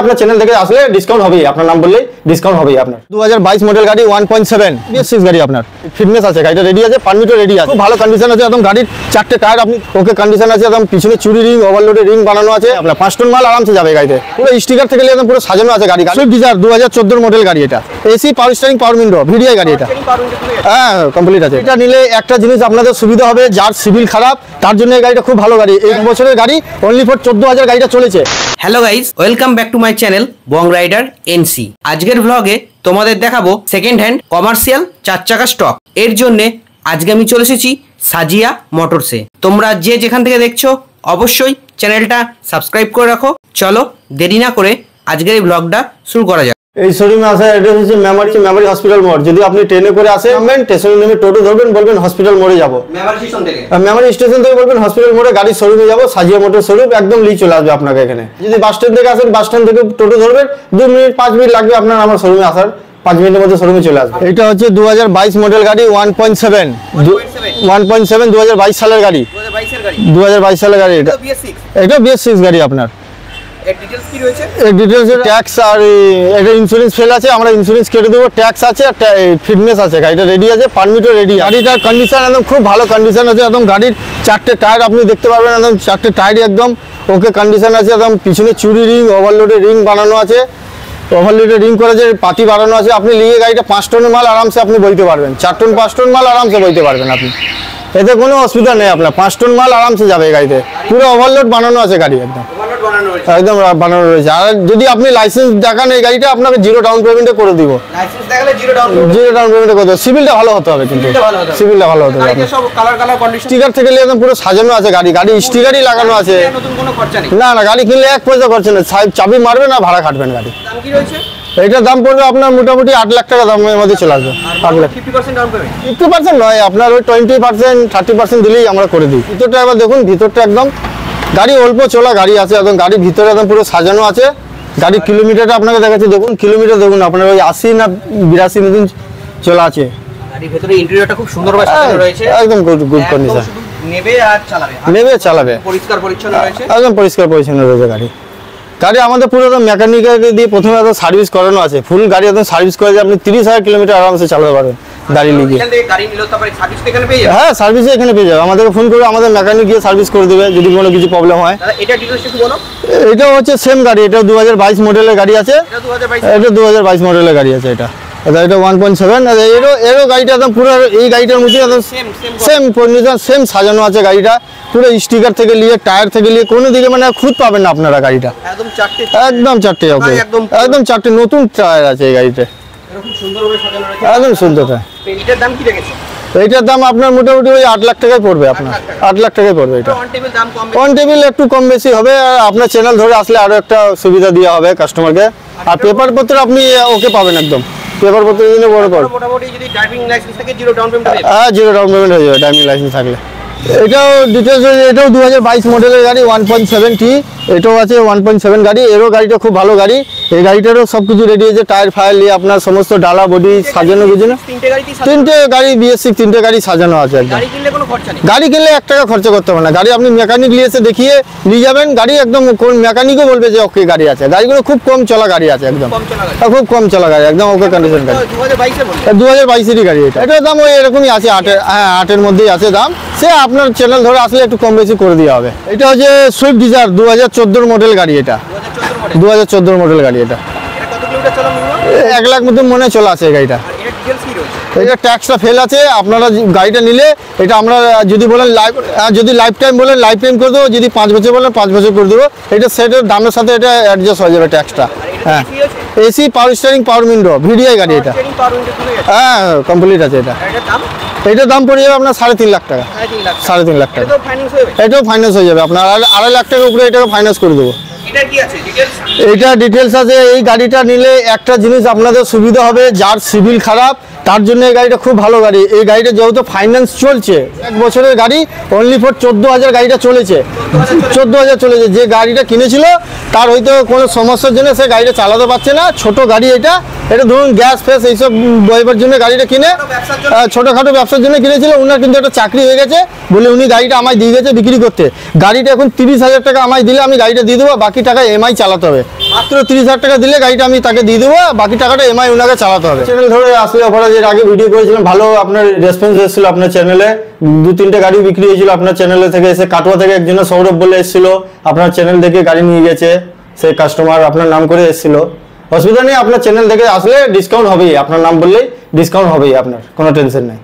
আপনার চ্যানেল থেকে আসলে ডিসকাউন্ট হবেই, আপনার নাম বললেই ডিসকাউন্ট হবেই আপনার। 2022 মডেল গাড়ি 1.7 BS6 গাড়ি, আপনার ফিটনেস আছে, গাড়িটা রেডি আছে, পারমিটও রেডি আছে, খুব ভালো কন্ডিশন আছে একদম। গাড়ির 4টে টায়ার আপনি ওকে কন্ডিশন আছে একদম, পিছনে চুরি রিং, ওভারলোডের রিং বানানো আছে, আপনার 5 টন মাল আরামসে যাবে গাড়িতে। পুরো স্টিকার থেকে একদম পুরো সাজানো আছে গাড়ি। সুইফট ডিজায়ার 2014 মডেল গাড়ি, এটা এসি পাওয়ার স্টিয়ারিং পাওয়ার উইন্ডো ভিডিআই গাড়ি, এটা হ্যাঁ কমপ্লিট আছে। এটা নিলে একটা জিনিস আপনাদের সুবিধা হবে, যার সিভিল খারাপ তার জন্য এই গাড়িটা খুব ভালো গাড়ি। 1 বছরের গাড়ি, অনলি ফর 14,000 গাড়িটা চলেছে। Hello guys, welcome back to my channel Bong Rider NC. আজকের ভ্লগে তোমাদের দেখাবো সেকেন্ড হ্যান্ড কমার্শিয়াল 4 চাকা স্টক। এর জন্য আজকে আমি চলে এসেছি সাজিয়া মোটরসে। তোমরা যে যেখান থেকে দেখছো অবশ্যই চ্যানেলটা সাবস্ক্রাইব করে রাখো। চলো দেরি না করে আজকের এই ভ্লগটা শুরু করা যাক। এই শোরুমে আসার অ্যাড্রেস হচ্ছে মেমোরি হসপিটাল মোড়। যদি আপনি ট্রেনে করে আসেন, স্টেশনে নেমে টোটো ধরবেন, বলবেন হসপিটাল মোড়ে যাবো। মেমোরি স্টেশন থেকে বলবেন হসপিটাল মোড়ে গাড়ির শোরুমে যাবো, সাজিয়া মোটর শোরুম, একদম লিক চলে আসবে আপনাকে এখানে। যদি বাস স্ট্যান্ড থেকে আসেন, বাস স্ট্যান্ড থেকে টোটো ধরবেন, 2 মিনিট 5 মিনিট লাগবে আপনার আমার শোরুমে আসার। 5 মিনিটের মধ্যে শোরুমে চলে আসবে। এটা হচ্ছে 2022 মডেল গাড়ি 1.7 2022 সালের গাড়ি, 2022 সালের গাড়ি। এটা BS6 গাড়ি আপনার। ট্যাক্স আর এটা ইন্স্যুরেন্স ফেল আছে, আমরা ইন্স্যুরেন্স কেটে দেবো। ট্যাক্স আছে, ফিটনেস আছে, গাড়িটা রেডি আছে, পারমিটও রেডি। গাড়িটার কন্ডিশন একদম খুব ভালো কন্ডিশন আছে একদম। গাড়ির 4টে টায়ার আপনি দেখতে পারবেন, একদম 4টে টায়ারই একদম ওকে কন্ডিশন আছে একদম। পিছনে চুরি রিং, ওভারলোডের রিং বানানো আছে, ওভারলোডের রিং করে যে পাতি বানানো আছে। আপনি নিয়ে গাড়িটা 5 টনের মাল আরামসে আপনি বইতে পারবেন, 4 টন 5 টন মাল আরামসে বইতে পারবেন আপনি, এতে কোনো অসুবিধা নেই আপনার। 5 টন মাল আরামসে যাবে গাড়িতে, পুরো ওভারলোড বানানো আছে গাড়ি একদম একদম বানানো রয়েছে। আর যদি আপনি লাইসেন্স দেখান এই গাড়িটা, আপনাকে 0 ডাউন পেমেন্টে করে দিব। জিরো ডাউন পেমেন্টে করে দেবো। সিভিলটা ভালো হতে হবে, কিন্তু সিভিলটা ভালো হতে হবে। স্টিকার থেকে একদম পুরো সাজানো আছে গাড়ি, গাড়ি স্টিকারই লাগানো আছে। না না, গাড়ি কিনলে 1 পয়সা খরচা নেই, চাবি মারবেন আর ভাড়া কাটবেন গাড়ি। এটার দাম পড়বে আপনার মোটামুটি 8 লাখ টাকা দামের মধ্যে চলে আসবে। 50% নয়, আপনার ওই 20% 30% দিলেই আমরা করে দিই। ভিতরটা একবার দেখুন, ভিতরটা একদম গাড়ি অল্প চলা গাড়ি আছে একদম। গাড়ির ভিতরে একদম পুরো সাজানো আছে। গাড়ির কিলোমিটারটা আপনাকে দেখাচ্ছি, দেখুন কিলোমিটার দেখুন আপনার ওই 80 না 82 মতন চলা আছে। গাড়ির ভিতরে ইন্টেরিয়রটা খুব সুন্দরভাবে সাজানো রয়েছে, একদম গুড কন্ডিশন। নেবে চালাবে, পরিষ্কার পরিচ্ছন্ন রয়েছে, একদম পরিষ্কার পরিচ্ছন্ন রয়েছে গাড়ি। গাড়ি আমাদের পুরো মেকানিক্যালকে দিয়ে প্রথমে একদম সার্ভিস করানো আছে, ফুল গাড়ি একদম সার্ভিস করে আপনি 30,000 কিলোমিটার আরামসে চালাতে পারবেন গাড়ি নিয়ে। হ্যাঁ, সার্ভিস এখানে পেয়ে যাবে। আমাদেরকে ফোন করে আমাদের মেকানিক গিয়ে সার্ভিস করে দেবে যদি কোনো কিছু প্রবলেম হয়। এটা হচ্ছে সেম গাড়ি, এটা 2022 মডেলের গাড়ি আছে। এটা 2022 মডেলের গাড়ি আছে। এটা 1.7। এরও গাড়িটা একদম পুরো এই গাড়িটার মধ্যে একদম সেম কন্ডিশন, সেম সাজানো আছে গাড়িটা। পুরো স্টিকার থেকে নিয়ে টায়ার থেকে নিয়ে কোনো দিকে মানে খুঁত পাবেন না আপনারা গাড়িটা। একদম 4টে একদম 4টে নতুন টায়ার আছে এই গাড়িতে, একদম সুন্দর। এইটার দাম আপনার মোটামুটি ওই 8 লাখ টাকায় পড়বে আপনার, 8 লাখ টাকায় পড়বে। এটা অন টেবিল একটু কম বেশি হবে। আর আপনার চ্যানেল ধরে আসলে আরো একটা সুবিধা দেওয়া হবে কাস্টমারকে। আর পেপার পত্র আপনি ওকে পাবেন একদম, পেপার পত্র জন্য বড় করে। হ্যাঁ, 0 ডাউন পেমেন্ট হয়ে যাবে ড্রাইভিং লাইসেন্স থাকলে। এটাও ডিটেলস, এটাও 2022 মডেলের গাড়ি 1.7T। এটাও আছে 1.7 গাড়ি। এরও গাড়িটা খুব ভালো গাড়ি। এই গাড়িটারও সবকিছু রেডি আছে, টায়ার ফায়ার নিয়ে আপনার সমস্ত ডালা বডি সাজানো গুছানো। 3টে গাড়ি BS6, 3টে গাড়ি সাজানো আছে একদম। গাড়ি কিনলে 1 টাকা খরচা করতে হবে না। গাড়ি আপনি মেকানিক নিয়ে এসে দেখিয়ে নিয়ে যাবেন। গাড়ি একদম কোন মেকানিকও বলবে যে ওকে গাড়ি আছে। গাড়িগুলো খুব কম চলা গাড়ি আছে একদম, খুব কম চলা গাড়ি একদম ওকে কন্ডিশন গাড়ি। 2022-এরই গাড়ি এটা। এটার দাম ওই এরকমই আছে, 8-এর মধ্যেই আছে দাম। সে আপনার চ্যানেল ধরে আসলে একটু কম বেশি করে দেওয়া হবে। এটা হচ্ছে সুইফট ডিজায়ার 2014 মডেল গাড়ি। এটা 2014 মডেল গাড়ি। এটা 1 লাখ মতো মনে চলে আসে গাড়িটা। এটা ট্যাক্সটা ফেল আছে। আপনারা গাড়িটা নিলে এটা আমরা যদি বলেন যদি লাইফ টাইম বলেন লাইফ টাইম করে দেবো, যদি 5 বছর বলেন 5 বছর করে দেবো। এটা সেটের দামের সাথে এটা অ্যাডজাস্ট হয়ে যাবে ট্যাক্সটা। হ্যাঁ, এসি পাওয়ার স্টিয়ারিং পাওয়ার উইন্ডো ভিডিআই গাড়ি। এটা হ্যাঁ কমপ্লিট আছে। এটার দাম পড়ে যাবে আপনার 3.5 লাখ টাকা, 3.5 লাখ টাকা। এটাও ফাইন্যান্স হয়ে যাবে আপনার, আর 2.5 লাখ টাকার উপরে এটাকে ফাইন্যান্স করে দেবো। এটা ডিটেলস আছে। এই গাড়িটা নিলে একটা জিনিস আপনাদের সুবিধা হবে, যার সিভিল খারাপ তার জন্য এই গাড়িটা খুব ভালো গাড়ি। এই গাড়িটা যেহেতু ফাইন্যান্স চলছে, 1 বছরের গাড়ি, অনলি ফর 14,000 গাড়িটা চলেছে। 14,000 চলেছে। যে গাড়িটা কিনেছিল তার হয়তো কোনো সমস্যার জন্য সে গাড়িটা চালাতে পারছে না। ছোট গাড়ি এটা, এটা ধরুন গ্যাস ফ্যাস এইসব বইবার জন্য গাড়িটা কিনে ছোটোখাটো ব্যবসার জন্য কিনেছিল। ওনার কিন্তু একটা চাকরি হয়ে গেছে বলে উনি গাড়িটা আমায় দিয়ে গেছে বিক্রি করতে। গাড়িটা এখন 30,000 টাকা আমায় দিলে আমি গাড়িটা দিয়ে দেবো, বাকি টাকা EMI চালাতে হবে। মাত্র 30,000 টাকা দিলে গাড়িটা আমি তাকে দিয়ে দেবো, বাকি টাকাটা এমআই ওনাকে চালাতে হবে। চ্যানেল ধরে আসলে অফার আছে, এর আগে ভিডিও করেছিলাম, ভালো আপনার রেসপন্স এসেছিল আপনার চ্যানেলে, 2-3টে গাড়ি বিক্রি হয়েছিল আপনার চ্যানেলে থেকে এসে। কাটোয়া থেকে একজন সৌরভ বলে এসেছিল, আপনার চ্যানেল দেখে গাড়ি নিয়ে গেছে, সেই কাস্টমার আপনার নাম করে এসেছিল। অসুবিধা নেই, আপনার চ্যানেল থেকে আসলে ডিসকাউন্ট হবেই, আপনার নাম বললেই ডিসকাউন্ট হবেই, আপনার কোনো টেনশন নেই।